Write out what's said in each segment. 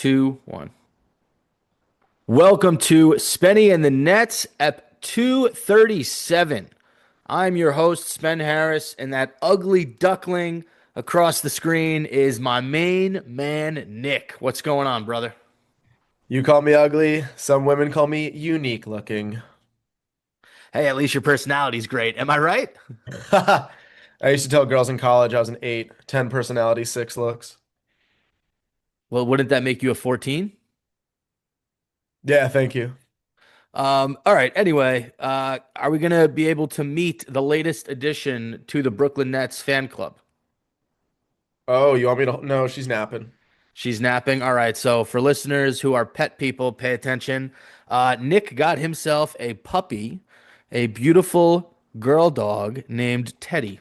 two, one. Welcome to Spenny and the Nets, Ep 237. I'm your host, Spen Harris, and that ugly duckling across the screen is my main man, Nick. What's going on, brother? You call me ugly. Some women call me unique looking. Hey, at least your personality's great. Am I right? I used to tell girls in college I was an 8, 10 personality, 6 looks. Well, wouldn't that make you a 14? Yeah, thank you. All right. Anyway, are we gonna be able to meet the latest addition to the Brooklyn Nets fan club? Oh, you want me to? No, she's napping. She's napping. All right. So for listeners who are pet people, pay attention. Nick got himself a puppy, a beautiful girl dog named Teddy.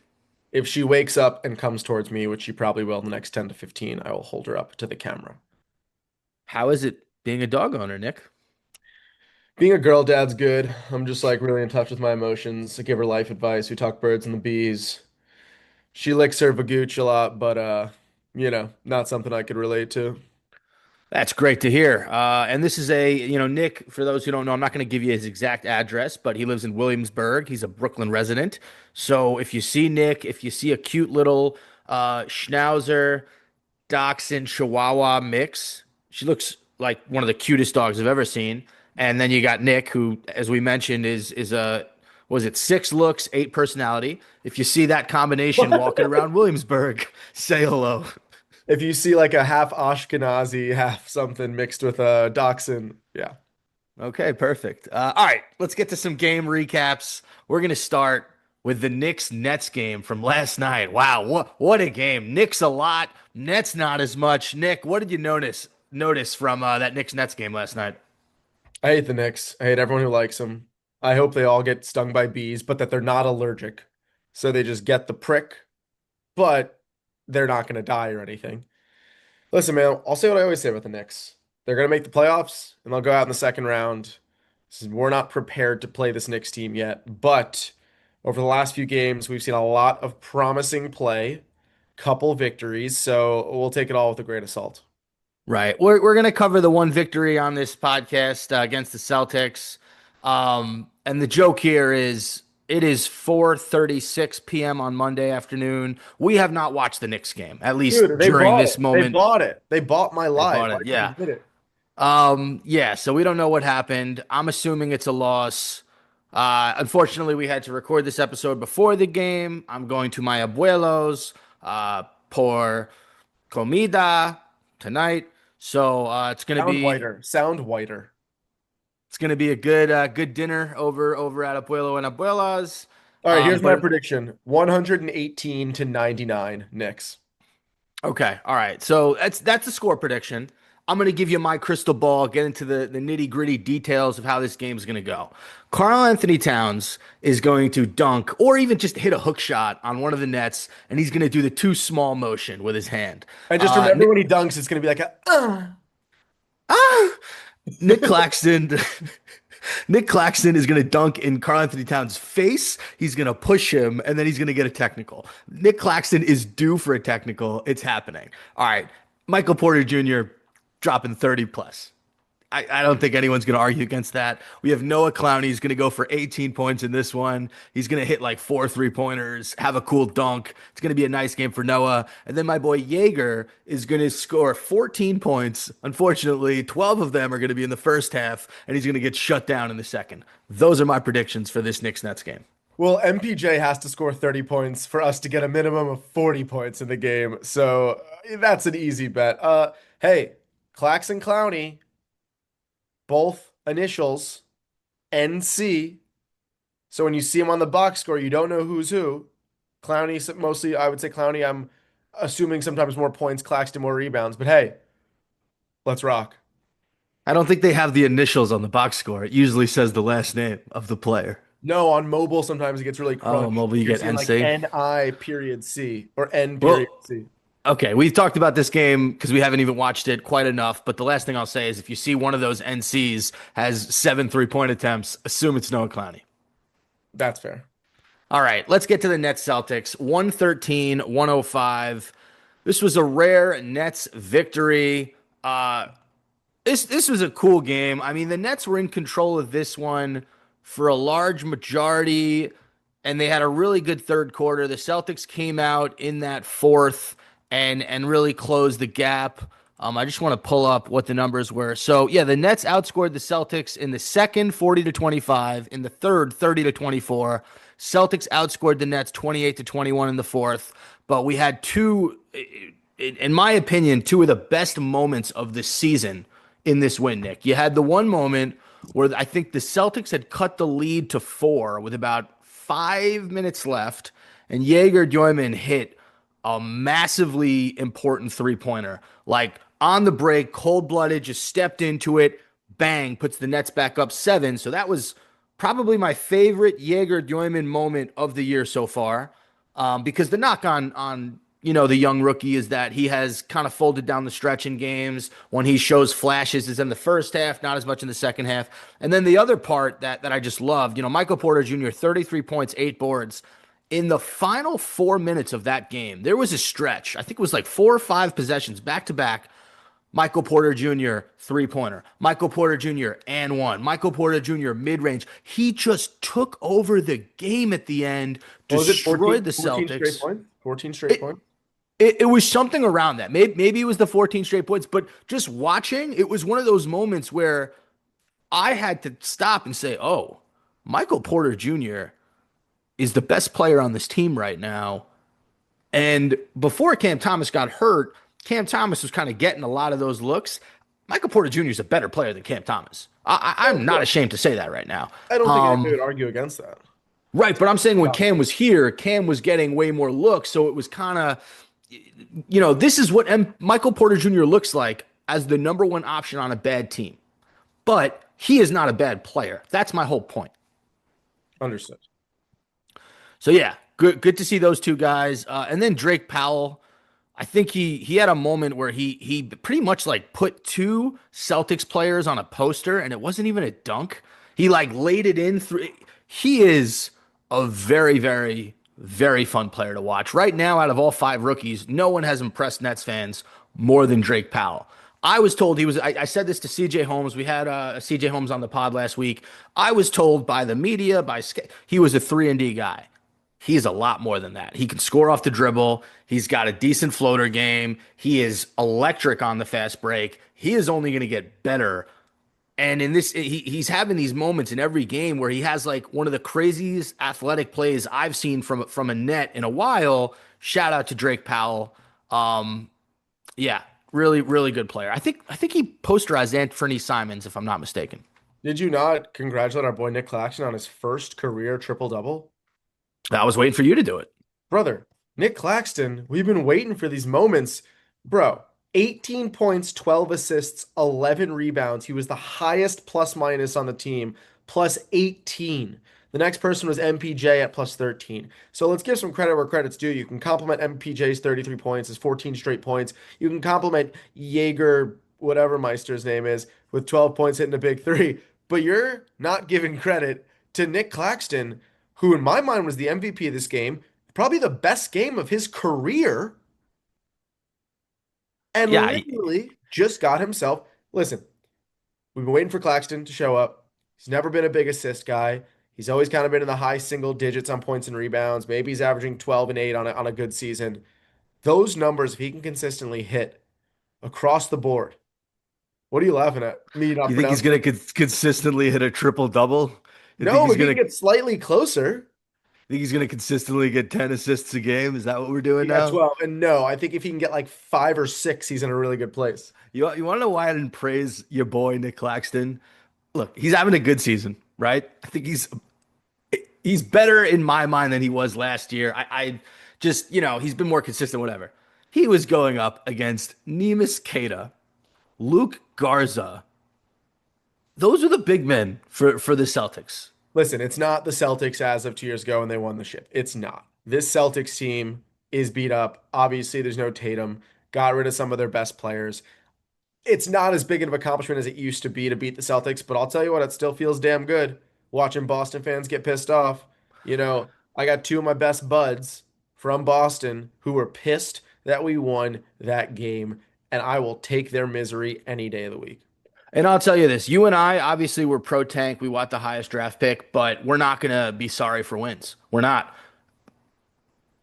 If she wakes up and comes towards me, which she probably will in the next 10 to 15, I will hold her up to the camera. How is it being a dog owner, Nick? Being a girl dad's good. I'm just like really in touch with my emotions. I give her life advice. We talk birds and the bees. She licks her vagooch a lot, but not something I could relate to. That's great to hear. And this is Nick, for those who don't know, I'm not going to give you his exact address, but he lives in Williamsburg. He's a Brooklyn resident. So if you see Nick, if you see a cute little Schnauzer, Dachshund, Chihuahua mix, she looks like one of the cutest dogs I've ever seen. And then you got Nick, who, as we mentioned, is a was it six looks, eight personality. If you see that combination walking around Williamsburg, say hello. If you see like a half Ashkenazi, half something mixed with a dachshund, yeah. Okay, perfect. All right, let's get to some game recaps. We're gonna start with the Knicks Nets game from last night. Wow, what a game! Knicks a lot, Nets not as much. Nick, what did you notice from that Knicks Nets game last night? I hate the Knicks. I hate everyone who likes them. I hope they all get stung by bees, but that they're not allergic. So they just get the prick, but they're not going to die or anything. Listen, man, I'll say what I always say about the Knicks. They're going to make the playoffs and they'll go out in the second round. We're not prepared to play this Knicks team yet, but over the last few games, we've seen a lot of promising play, couple victories, so we'll take it all with a grain of salt. Right, we're gonna cover the one victory on this podcast against the Celtics. And the joke here is it is 4:36 p.m. on Monday afternoon. We have not watched the Knicks game, at least Dude, they during bought this it. They moment. bought it. They bought my They life. bought Why it, did yeah. they get it? Yeah, so we don't know what happened. I'm assuming it's a loss. Unfortunately, we had to record this episode before the game. I'm going to my abuelos por comida tonight. So Sound whiter. Sound whiter. it's gonna be a good dinner over at Abuelo and Abuelas. All right, here's my But prediction. 118 to 99 Knicks. okay, all right. So that's a score prediction. I'm going to give you my crystal ball, get into the nitty gritty details of how this game is going to go. Karl Anthony Towns is going to dunk or even just hit a hook shot on one of the nets, and he's going to do the too small motion with his hand. And just remember when he dunks, it's going to be like Ah! Nick Claxton. Nick Claxton is going to dunk in Karl Anthony Towns' face. He's going to push him, and then he's going to get a technical. Nick Claxton is due for a technical. It's happening. All right. Michael Porter Jr. dropping 30 plus. I don't think anyone's going to argue against that. We have Noah Clowney. He's going to go for 18 points in this one. He's going to hit like 4 3-pointers, have a cool dunk. It's going to be a nice game for Noah. And then my boy Jaeger is going to score 14 points. Unfortunately, 12 of them are going to be in the first half, and he's going to get shut down in the second. Those are my predictions for this Knicks Nets game. well, MPJ has to score 30 points for us to get a minimum of 40 points in the game. So that's an easy bet. Hey, Claxton Clowney, both initials NC. So when you see him on the box score, you don't know who's who. Clowney, mostly, I would say Clowney. I'm assuming sometimes more points, Claxton more rebounds. But hey, let's rock. I don't think they have the initials on the box score. It usually says the last name of the player. No, on mobile, sometimes it gets really Oh, crunched. mobile, you You're get seeing like NC. NI period C or N period Well, C. okay, we've talked about this game because we haven't even watched it quite enough. But the last thing I'll say is if you see one of those NCs has 7 3-point attempts, assume it's Noah Clowney. That's fair. All right, let's get to the Nets Celtics 113-105. This was a rare Nets victory. This was a cool game. I mean, the Nets were in control of this one for a large majority, and they had a really good third quarter. The Celtics came out in that fourth and really closed the gap. I just want to pull up what the numbers were. So yeah, the Nets outscored the Celtics in the second 40 to 25, in the third 30 to 24. Celtics outscored the Nets 28 to 21 in the fourth, but we had two, in my opinion, two of the best moments of the season in this win, Nick. You had the one moment where I think the Celtics had cut the lead to four with about 5 minutes left, and Jaeger Doyman hit a massively important three pointer. Like on the break, cold blooded, just stepped into it, bang, puts the Nets back up seven. So that was probably my favorite Jaeger Doyman moment of the year so far. Because the knock on the young rookie is that he has kind of folded down the stretch in games. When he shows flashes is in the first half, not as much in the second half. And then the other part that I just loved, Michael Porter Jr., 33 points, 8 boards. In the final 4 minutes of that game, there was a stretch. I think it was like 4 or 5 possessions back to back. Michael Porter Jr., three pointer. Michael Porter Jr., and one. Michael Porter Jr., mid range. He just took over the game at the end, What was it, destroyed the 14 straight Celtics. points? 14 straight It, points? it was something around that. Maybe it was the 14 straight points, but just watching, it was one of those moments where I had to stop and say, oh, Michael Porter Jr. is the best player on this team right now. And before Cam Thomas got hurt, Cam Thomas was kind of getting a lot of those looks. Michael Porter Jr. is a better player than Cam Thomas. Oh, I'm of not course. ashamed to say that right now. I don't think anybody would argue against that. Right, but I'm saying when Yeah. Cam was here, Cam was getting way more looks, so it was kind of, this is what Michael Porter Jr. looks like as the number one option on a bad team. But he is not a bad player. That's my whole point. Understood. So yeah, good to see those two guys. And then Drake Powell, I think he had a moment where he pretty much like put two Celtics players on a poster, and it wasn't even a dunk. He like laid it in through. He is a very, very, very fun player to watch. Right now, out of all five rookies, no one has impressed Nets fans more than Drake Powell. I was told he was. I said this to CJ Holmes. We had CJ Holmes on the pod last week. I was told by the media, he was a 3-and-D guy. He's a lot more than that. He can score off the dribble. He's got a decent floater game. He is electric on the fast break. He is only going to get better. And in this, he's having these moments in every game where he has like one of the craziest athletic plays I've seen from a net in a while. Shout out to Drake Powell. Um, yeah, really, really good player. I think he posterized Anthony Simons, if I'm not mistaken. Did you not congratulate our boy Nick Claxton on his first career triple double? I was waiting for you to do it. Brother, Nick Claxton, we've been waiting for these moments. Bro, 18 points, 12 assists, 11 rebounds. He was the highest plus minus on the team, plus 18. The next person was MPJ at plus 13. So let's give some credit where credit's due. You can compliment MPJ's 33 points, his 14 straight points. You can compliment Jaeger, whatever Meister's name is, with 12 points hitting a big three. But you're not giving credit to Nick Claxton, who in my mind was the MVP of this game, probably the best game of his career, and Yeah, literally just got himself. Listen, we've been waiting for Claxton to show up. He's never been a big assist guy. He's always kind of been in the high single digits on points and rebounds. Maybe he's averaging 12 and 8 on a good season. Those numbers, if he can consistently hit across the board, what are you laughing at? Me not you think he's pronouncing? going to consistently hit a triple double? You think No, he's but he going can to get slightly closer. think he's going to consistently get 10 assists a game? Is that what we're doing He got now? 12. And no, I think if he can get like 5 or 6, he's in a really good place. You want to know why I didn't praise your boy Nick Claxton? Look, he's having a good season, right? I think he's better in my mind than he was last year. I just, he's been more consistent, whatever. He was going up against Neemias Queta, Luke Garza. Those are the big men for the Celtics. Listen, it's not the Celtics as of 2 years ago when they won the ship. It's not. This Celtics team is beat up. Obviously, there's no Tatum. Got rid of some of their best players. It's not as big of an accomplishment as it used to be to beat the Celtics, but I'll tell you what, it still feels damn good watching Boston fans get pissed off. I got two of my best buds from Boston who were pissed that we won that game, and I will take their misery any day of the week. And I'll tell you this, you and I, obviously, we're pro tank. We want the highest draft pick, but we're not going to be sorry for wins. We're not.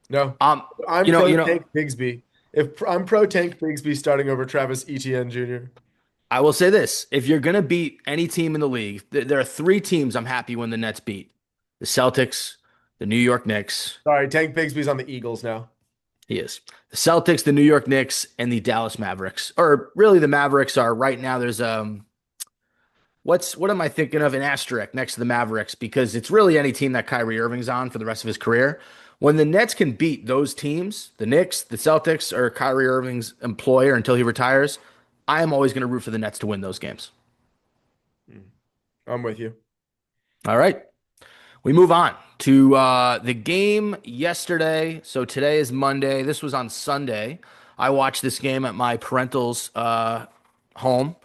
No, Um, I'm you know, pro you know, Tank Bigsby. If I'm pro Tank Bigsby starting over Travis Etienne Jr. I will say this: if you're going to beat any team in the league, there are three teams I'm happy when the Nets beat: the Celtics, the New York Knicks. Sorry, Tank Bigsby's on the Eagles now. He is the Celtics, the New York Knicks, and the Dallas Mavericks. Or really, the Mavericks are right now. There's what am I thinking of? An asterisk next to the Mavericks because it's really any team that Kyrie Irving's on for the rest of his career. When the Nets can beat those teams, the Knicks, the Celtics, or Kyrie Irving's employer until he retires, I am always going to root for the Nets to win those games. Mm, I'm with you. All right. We move on to the game yesterday. So today is Monday. This was on Sunday. I watched this game at my parental's home.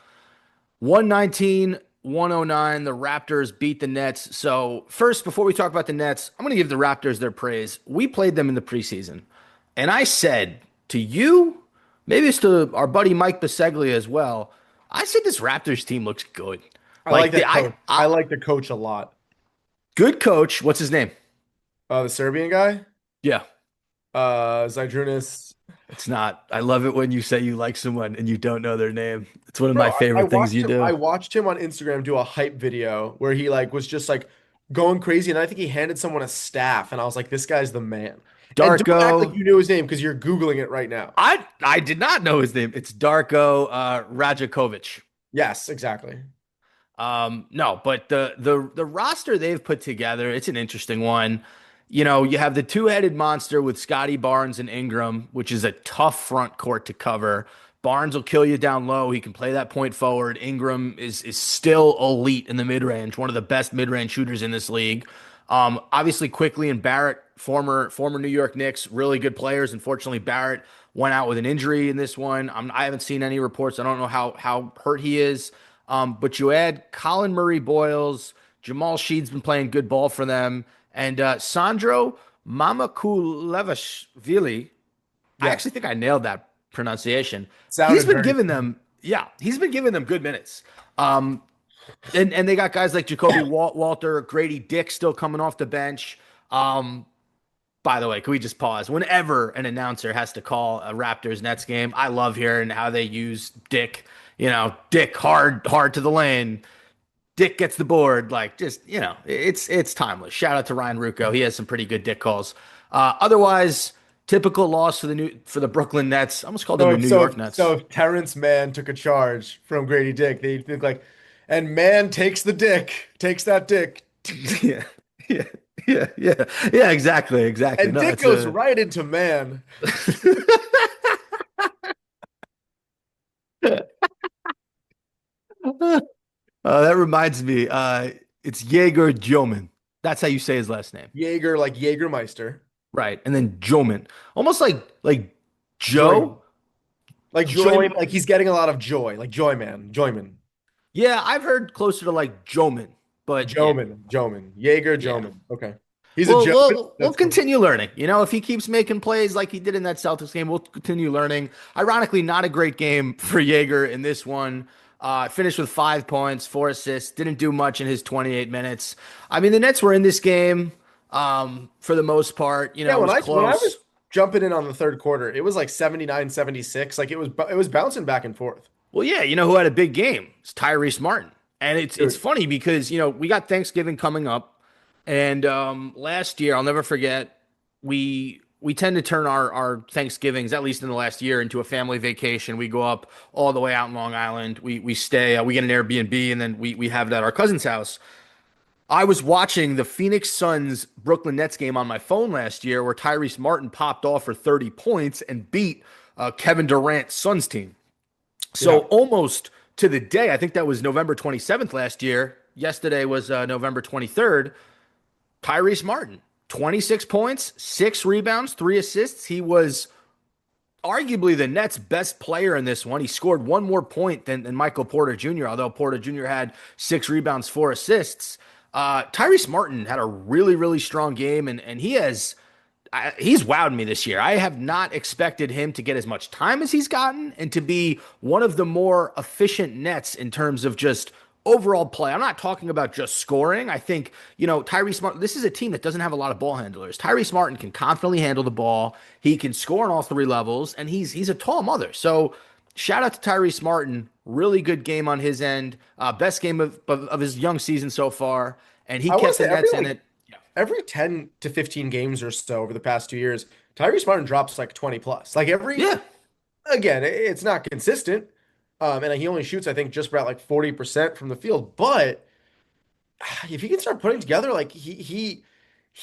119-109. The Raptors beat the Nets. So, first, before we talk about the Nets, I'm going to give the Raptors their praise. We played them in the preseason. And I said to you, maybe it's to our buddy Mike Biseglia as well, I said this Raptors team looks good. I like Like the that coach. I I like the coach a lot. good coach. What's his name? The Serbian guy, Yeah. Zydrunas. It's not. I love it when you say you like someone and you don't know their name. It's one of Bro, my I favorite things watched you him. I do. watched him on Instagram do a hype video where he like was just like going crazy, and I think he handed someone a staff, and I was like, "This guy's the man." And don't act like Darko. you knew his name because you're Googling it right now. I did not know his name. It's Darko Rajakovic. Yes, exactly. No, but the roster they've put together, it's an interesting one. You know, you have the two-headed monster with Scotty Barnes and Ingram, which is a tough front court to cover. Barnes will kill you down low. He can play that point forward. Ingram is still elite in the mid-range, one of the best mid-range shooters in this league. Obviously, Quickly and Barrett, former New York Knicks, really good players. Unfortunately, Barrett went out with an injury in this one. I haven't seen any reports. I don't know how hurt he is. But you add Colin Murray Boyles, Jamal Sheed's been playing good ball for them, and Sandro Mamakulevishvili. I Yes, actually think I nailed that pronunciation. He's sounded been very. giving them, yeah, he's been giving them good minutes. Um, and they got guys like Jacoby Walter, Grady Dick still coming off the bench. Um, by the way, can we just pause? Whenever an announcer has to call a Raptors Nets game, I love hearing how they use Dick. You know, Dick hard to the lane. Dick gets the board. Like, just it's timeless. Shout out to Ryan Rucco. He has some pretty good Dick calls. Otherwise, typical loss for the Brooklyn Nets. I almost called them So the if New so York if, so Nets. if Terrence Mann took a charge from Grady Dick, they'd think like, and Mann takes the dick, takes that dick, Yeah, yeah, yeah. Exactly. and No, Dick it's goes a. right into Mann. That reminds me. It's Jaeger Joman. That's how you say his last name. Jaeger like Jägermeister. Right. And then Joman. Almost like Joy, Joe. like Joy. joy, like he's getting a lot of joy, like Joyman, Yeah, I've heard closer to like Joman. But yeah. Joman, Jaeger Yeah. Joman. Okay, he's a We'll Joman. we'll we'll That's cool. continue learning. You know, if he keeps making plays like he did in that Celtics game, we'll continue learning. Ironically, not a great game for Jaeger in this one. Finished with 5 points, 4 assists. Didn't do much in his 28 minutes. I mean, the Nets were in this game for the most part. You Yeah, know, it was when I was close. jumping in on the third quarter, it was like 79-76. Like it was bouncing back and forth. Well, yeah, you know who had a big game? It's Tyrese Martin. And it's Dude, funny because, we got Thanksgiving coming up. And last year, I'll never forget, we tend to turn our Thanksgivings, at least in the last year, into a family vacation. We go up all the way out in Long Island. We stay, we get an Airbnb, and then we have it at our cousin's house. I was watching the Phoenix Suns Brooklyn Nets game on my phone last year where Tyrese Martin popped off for 30 points and beat Kevin Durant's Suns team. So yeah. almost to the day, I think that was November 27th last year. Yesterday was November 23rd. Tyrese Martin, 26 points, 6 rebounds, 3 assists. He was arguably the Nets' best player in this one. He scored one more point than Michael Porter Jr., although Porter Jr. had 6 rebounds, 4 assists. Tyrese Martin had a really, really strong game, and he has he's wowed me this year. I have not expected him to get as much time as he's gotten and to be one of the more efficient Nets in terms of just overall play. I'm not talking about just scoring. I think, Tyrese Martin, this is a team that doesn't have a lot of ball handlers. Tyrese Martin can confidently handle the ball. He can score on all three levels, and he's a tall mother. So shout out to Tyrese Martin. Really good game on his end. Best game of his young season so far. And he I want to kept the say every Nets in like it. every 10 to 15 games or so over the past 2 years, Tyrese Martin drops like 20 plus. Like every Yeah. again, it's not consistent. And he only shoots, I think, just about like 40% from the field. But if he can start putting together, like he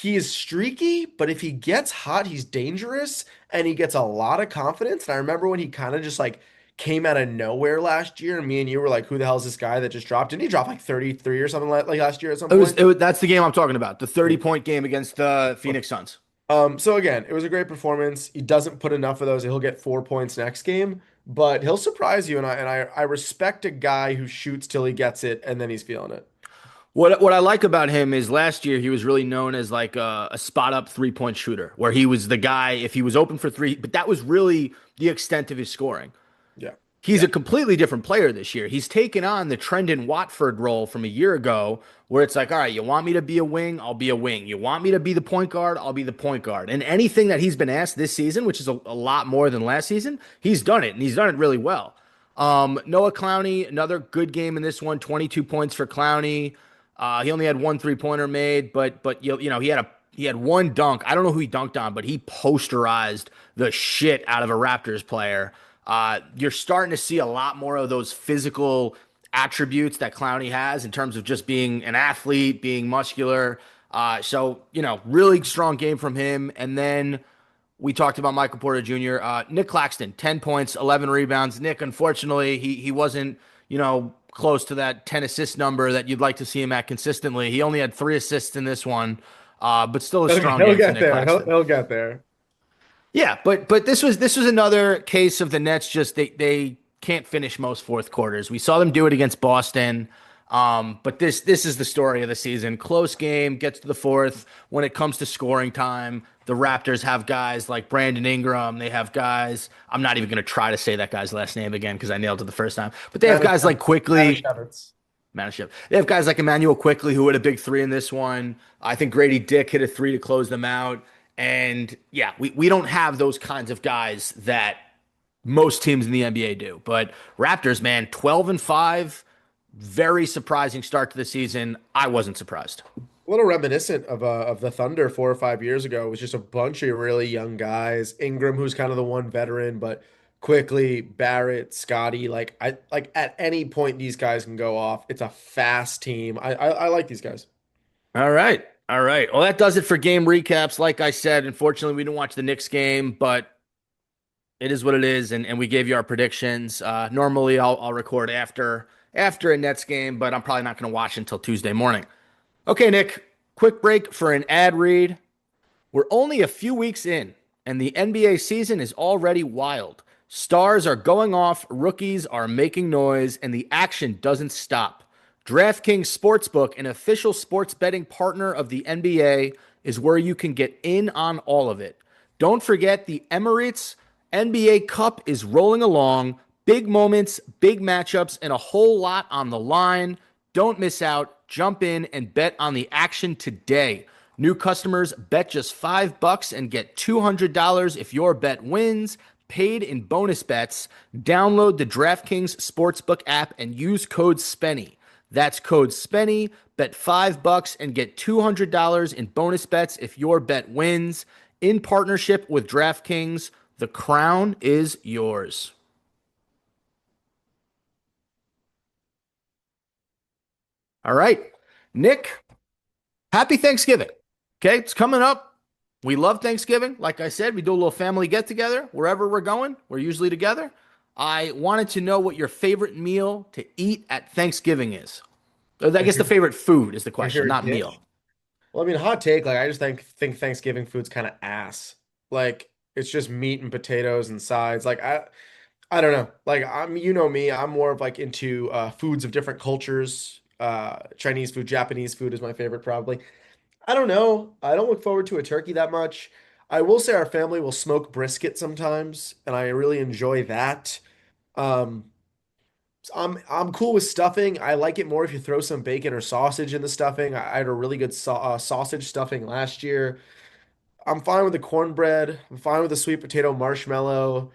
is streaky, but if he gets hot, he's dangerous and he gets a lot of confidence. And I remember when he kind of just like came out of nowhere last year, and me and you were like, who the hell is this guy that just dropped? Didn't he drop like 33 or something like last year at some point? That's the game I'm talking about. The 30-point game against the Phoenix Suns. So again, it was a great performance. He doesn't put enough of those. He'll get 4 points next game, but he'll surprise you. And I respect a guy who shoots till he gets it and then he's feeling it. What I like about him is last year he was really known as like a spot up 3-point shooter, where he was the guy if he was open for three, but that was really the extent of his scoring. Yeah. He's a completely different player this year. He's taken on the Trendon Watford role from a year ago, where it's like, all right, you want me to be a wing? I'll be a wing. You want me to be the point guard? I'll be the point guard. And anything that he's been asked this season, which is a lot more than last season, he's done it, and he's done it really well. Noah Clowney, another good game in this one, 22 points for Clowney. He only had one 3-pointer made, but he had one dunk. I don't know who he dunked on, but he posterized the shit out of a Raptors player. You're starting to see a lot more of those physical attributes that Clowney has in terms of just being an athlete, being muscular. Really strong game from him. And then we talked about Michael Porter Jr. Nick Claxton, 10 points, 11 rebounds. Nick, unfortunately, he wasn't, close to that 10 assist number that you'd like to see him at consistently. He only had 3 assists in this one, but still a strong He'll game for get Nick there. He'll, Claxton. he'll get there. Yeah, but this was another case of the Nets just they can't finish most fourth quarters. We saw them do it against Boston. But this is the story of the season. Close game, gets to the fourth. When it comes to scoring time, the Raptors have guys like Brandon Ingram. They have guys. I'm not even going to try to say that guy's last name again because I nailed it the first time. But they have guys like Quickly. Manischewitz. Maniship. They have guys like Emmanuel Quickly who hit a big three in this one. I think Grady Dick hit a three to close them out. And yeah, we don't have those kinds of guys that most teams in the NBA do. But Raptors, man, 12-5, very surprising start to the season. I wasn't surprised. A little reminiscent of the Thunder 4 or 5 years ago. It was just a bunch of really young guys. Ingram, who's kind of the one veteran, but quickly Barrett, Scotty. Like at any point these guys can go off. It's a fast team. I like these guys. All right. All right. Well, that does it for game recaps. Like I said, unfortunately, we didn't watch the Knicks game, but it is what it is, and we gave you our predictions. Normally, I'll record after a Nets game, but I'm probably not going to watch until Tuesday morning. Okay, Nick, quick break for an ad read. We're only a few weeks in, and the NBA season is already wild. Stars are going off, rookies are making noise, and the action doesn't stop. DraftKings Sportsbook, an official sports betting partner of the NBA, is where you can get in on all of it. Don't forget the Emirates NBA Cup is rolling along. Big moments, big matchups, and a whole lot on the line. Don't miss out. Jump in and bet on the action today. New customers bet just $5 and get $200 if your bet wins. Paid in bonus bets. Download the DraftKings Sportsbook app and use code SPENNY. That's code SPENNY. Bet $5 and get $200 in bonus bets if your bet wins. In partnership with DraftKings, the crown is yours. All right. Nick, happy Thanksgiving. Okay, it's coming up. We love Thanksgiving. Like I said, we do a little family get together. Wherever we're going, we're usually together. I wanted to know what your favorite meal to eat at Thanksgiving is. I My guess the favorite, favorite food is the my question, favorite not dish. meal. Well, I mean, hot take. Like I just think Thanksgiving food's kind of ass. Like it's just meat and potatoes and sides. Like I don't know. Like you know me, I'm more of like into foods of different cultures. Chinese food, Japanese food is my favorite probably. I don't know. I don't look forward to a turkey that much. I will say our family will smoke brisket sometimes, and I really enjoy that. Um, I'm cool with stuffing. I like it more if you throw some bacon or sausage in the stuffing. I had a really good sausage stuffing last year. I'm fine with the cornbread. I'm fine with the sweet potato marshmallow.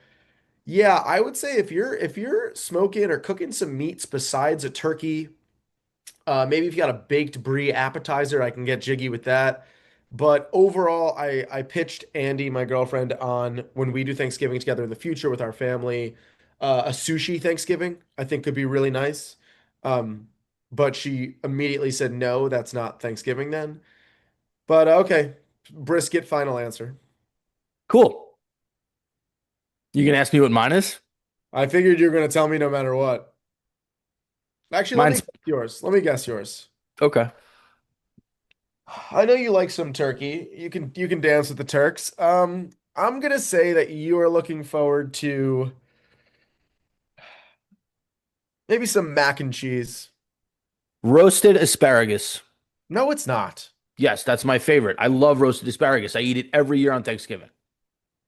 Yeah, I would say if you're smoking or cooking some meats besides a turkey, maybe if you got a baked brie appetizer, I can get jiggy with that. But overall, I pitched Andy, my girlfriend, on when we do Thanksgiving together in the future with our family, a sushi Thanksgiving, I think could be really nice. Um, but she immediately said no, that's not Thanksgiving then. But okay, brisket, final answer. Cool. You can ask me what mine is? I figured you were gonna tell me no matter what. Actually, let me Mine's guess yours. Let me guess yours. okay. I know you like some turkey. You can dance with the Turks. I'm gonna say that you are looking forward to maybe some mac and cheese. Roasted asparagus. No, it's not. Yes, that's my favorite. I love roasted asparagus. I eat it every year on Thanksgiving.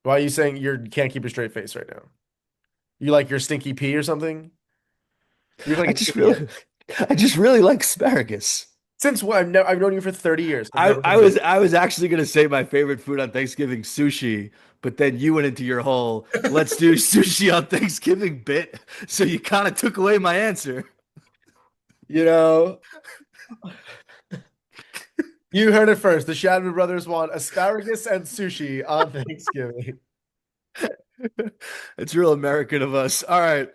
Why are you saying you can't keep a straight face right now? You like your stinky pea or something? You're like I an just idiot. really I just really like asparagus. Since what? I've known you for 30 years. I've I, never I heard of was I was actually gonna say my favorite food on Thanksgiving, sushi, but then you went into your whole let's do sushi on Thanksgiving bit, so you kind of took away my answer. You know, you heard it first. The Shadman brothers want asparagus and sushi on Thanksgiving. It's real American of us. All right.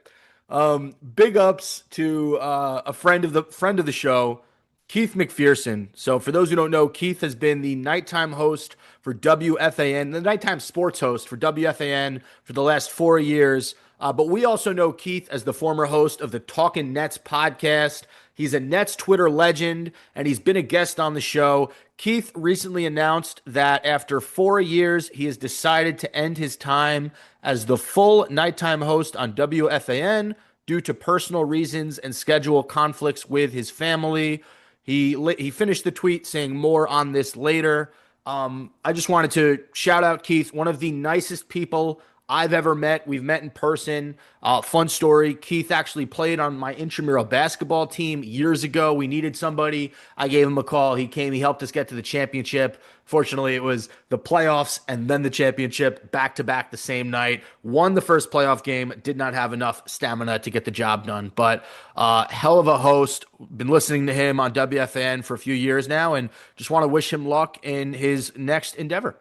Big ups to a friend of the show, Keith McPherson. So for those who don't know, Keith has been the nighttime host for WFAN, the nighttime sports host for WFAN for the last 4 years. But we also know Keith as the former host of the Talkin' Nets podcast. He's a Nets Twitter legend, and he's been a guest on the show. Keith recently announced that after 4 years, he has decided to end his time as the full nighttime host on WFAN due to personal reasons and schedule conflicts with his family. He finished the tweet saying more on this later. I just wanted to shout out Keith, one of the nicest people I've ever met. We've met in person. Fun story. Keith actually played on my intramural basketball team years ago. We needed somebody. I gave him a call. He came. He helped us get to the championship. Fortunately, it was the playoffs and then the championship back to back the same night. Won the first playoff game. Did not have enough stamina to get the job done. But hell of a host. Been listening to him on WFN for a few years now and just want to wish him luck in his next endeavor.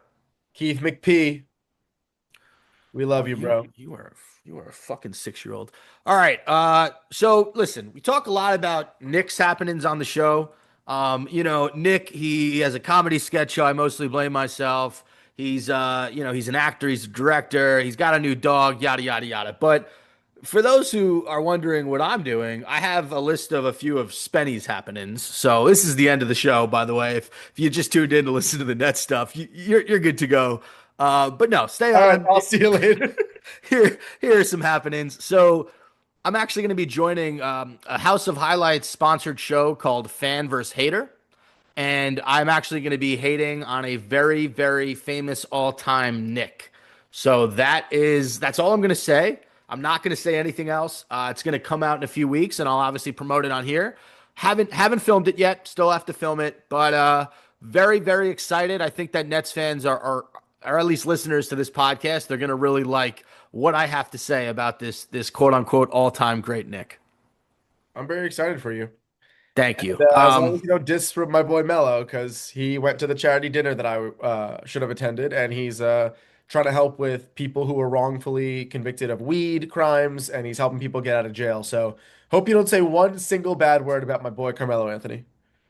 Keith McP, we Oh, love you, bro. you are a fucking 6 year old. All right. So listen, we talk a lot about Nick's happenings on the show. Nick, he has a comedy sketch show. I mostly blame myself. He's an actor, he's a director, he's got a new dog, yada yada yada. But for those who are wondering what I'm doing, I have a list of a few of Spenny's happenings. So this is the end of the show, by the way. If you just tuned in to listen to the net stuff, you're good to go. But no, stay All right, on. I'll see you later. Here are some happenings. So I'm actually going to be joining a House of Highlights sponsored show called Fan vs. Hater. And I'm actually going to be hating on a very, very famous all-time Nick. So that's all I'm going to say. I'm not going to say anything else. It's going to come out in a few weeks, and I'll obviously promote it on here. Haven't filmed it yet. Still have to film it, but very, very excited. I think that Nets fans are at least listeners to this podcast. They're going to really like what I have to say about this quote unquote all-time great Nick. I'm very excited for you. Thank And you. as long as you don't diss from my boy Mello, because he went to the charity dinner that I should have attended, and he's trying to help with people who were wrongfully convicted of weed crimes, and he's helping people get out of jail. So hope you don't say one single bad word about my boy Carmelo Anthony.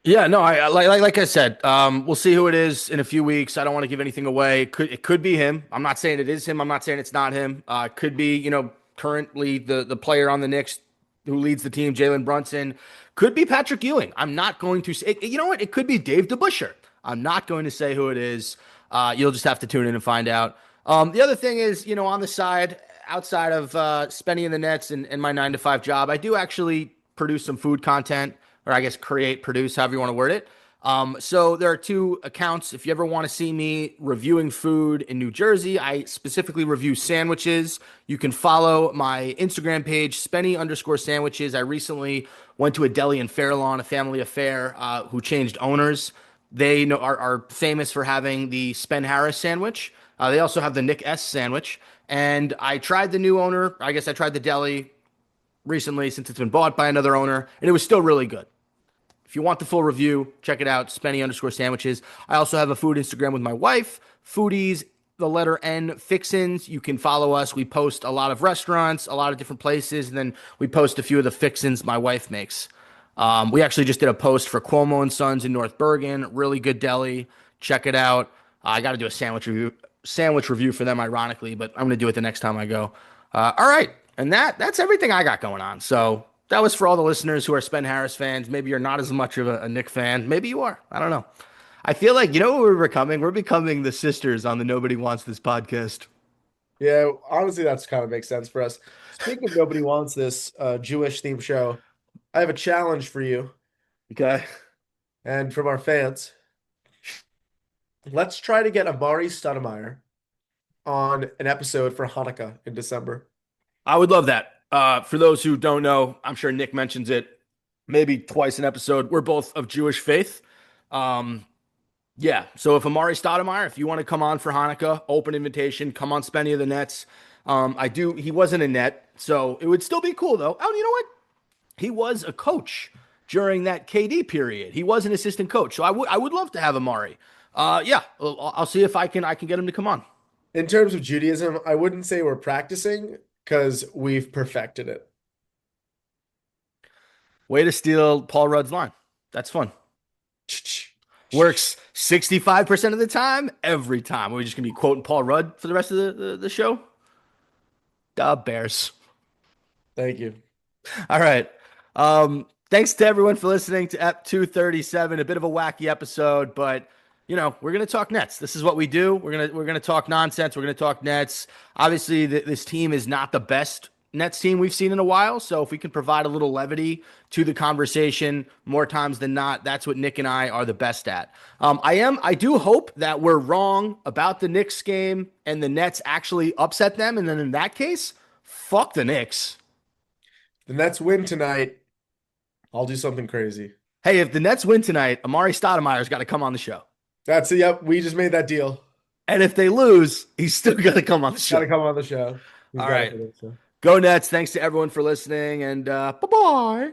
Yeah, no, I like I said, we'll see who it is in a few weeks. I don't want to give anything away. It could be him. I'm not saying it is him. I'm not saying it's not him. It could be, currently the player on the Knicks who leads the team, Jalen Brunson. Could be Patrick Ewing. I'm not going to say. You know what? It could be Dave DeBuscher. I'm not going to say who it is. You'll just have to tune in and find out. The other thing is, on the side, outside of spending in the Nets and my 9 to 5 job, I do actually produce some food content, or I guess create, produce, however you want to word it. So there are two accounts. If you ever want to see me reviewing food in New Jersey, I specifically review sandwiches. You can follow my Instagram page, Spenny_sandwiches. I recently went to a deli in Fairlawn, a family affair, who changed owners. They are famous for having the Spen Harris sandwich. They also have the Nick S sandwich. And I tried the new owner. I guess I tried the deli recently since it's been bought by another owner, and it was still really good. If you want the full review, check it out, Spenny_sandwiches. I also have a food Instagram with my wife, Foodies, the letter N Fixins. You can follow us. We post a lot of restaurants, a lot of different places, and then we post a few of the fixins my wife makes. We actually just did a post for Cuomo and Sons in North Bergen. Really good deli. Check it out. I got to do a sandwich review for them, ironically, but I'm going to do it the next time I go. All right, and that's everything I got going on. So that was for all the listeners who are Spen Harris fans. Maybe you're not as much of a Nick fan. Maybe you are. I don't know. I feel like, you know what we're becoming? We're becoming the sisters on the Nobody Wants This podcast. Yeah, honestly, that's kind of makes sense for us. Speaking of nobody wants this Jewish themed show, I have a challenge for you Okay. and from our fans. Let's try to get Amari Stoudemire on an episode for Hanukkah in December. I would love that. For those who don't know, I'm sure Nick mentions it maybe twice an episode. We're both of Jewish faith. Um, yeah. So if Amari Stoudemire, if you want to come on for Hanukkah, open invitation, come on Spenny of the Nets. I do. He wasn't a net, so it would still be cool though. Oh, you know what? He was a coach during that KD period. He was an assistant coach, so I would love to have Amari. Yeah, I'll see if I can get him to come on. In terms of Judaism, I wouldn't say we're practicing because we've perfected it. Way to steal Paul Rudd's line. That's fun. Works 65% of the time, every time. Are we just gonna be quoting Paul Rudd for the rest of the show? The Bears. Thank you. All right. Thanks to everyone for listening to Ep 237. A bit of a wacky episode, but we're gonna talk Nets. This is what we do. We're gonna talk nonsense. We're gonna talk Nets. Obviously, this team is not the best Nets team we've seen in a while. So if we can provide a little levity to the conversation more times than not, that's what Nick and I are the best at. I do hope that we're wrong about the Knicks game and the Nets actually upset them. And then in that case, fuck the Knicks. The Nets win tonight. I'll do something crazy. Hey, if the Nets win tonight, Amari Stoudemire's got to come on the show. That's it. Yep, we just made that deal. And if they lose, he's still got to come on the Got to show. come on the show. All right. Go Nets. Thanks to everyone for listening, and bye-bye.